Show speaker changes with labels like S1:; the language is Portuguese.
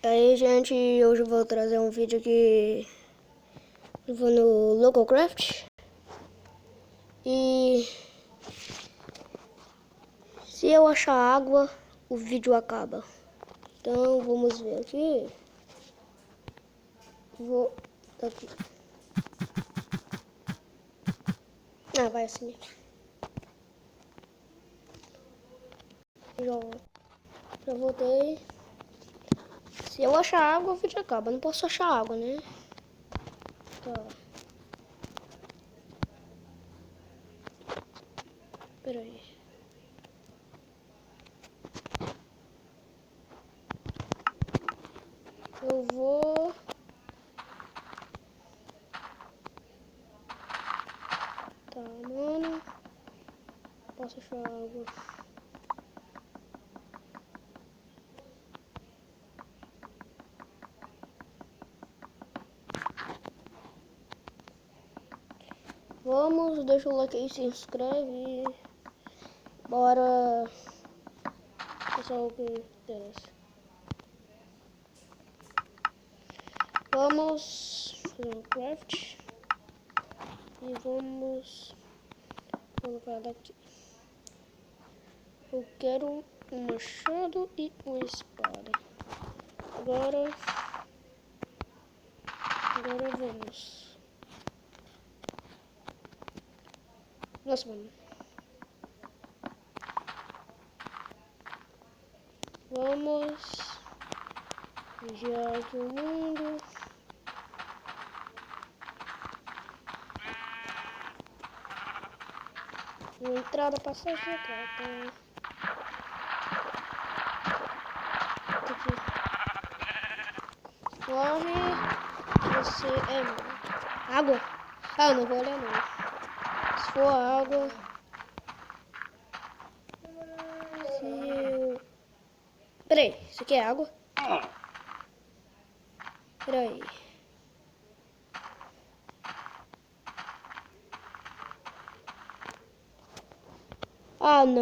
S1: Aí, gente, hoje eu vou trazer um vídeo aqui. Eu vou no Localcraft. E se eu achar água, o vídeo acaba. Então, vamos ver aqui. Vou daqui. Ah, vai assim. Já voltei. Se eu achar água, o vídeo acaba. Não posso achar água, né? Tá. Pera aí. Eu vou... Tá, mano. Posso achar água. Vamos, deixa o like aí, se inscreve. Bora. Pessoal, o que interessa. Vamos fazer um craft. E vamos colocar daqui. Eu quero um machado e uma espada. Agora vamos. Nossa, mano. Vamos vigiar aqui o mundo. Uma entrada, passagem secreta. Aqui. Corre. Você é morto. Água? Ah, eu não vou olhar não. Se for água. Se eu... Peraí, isso aqui é água? Peraí. Ah, não.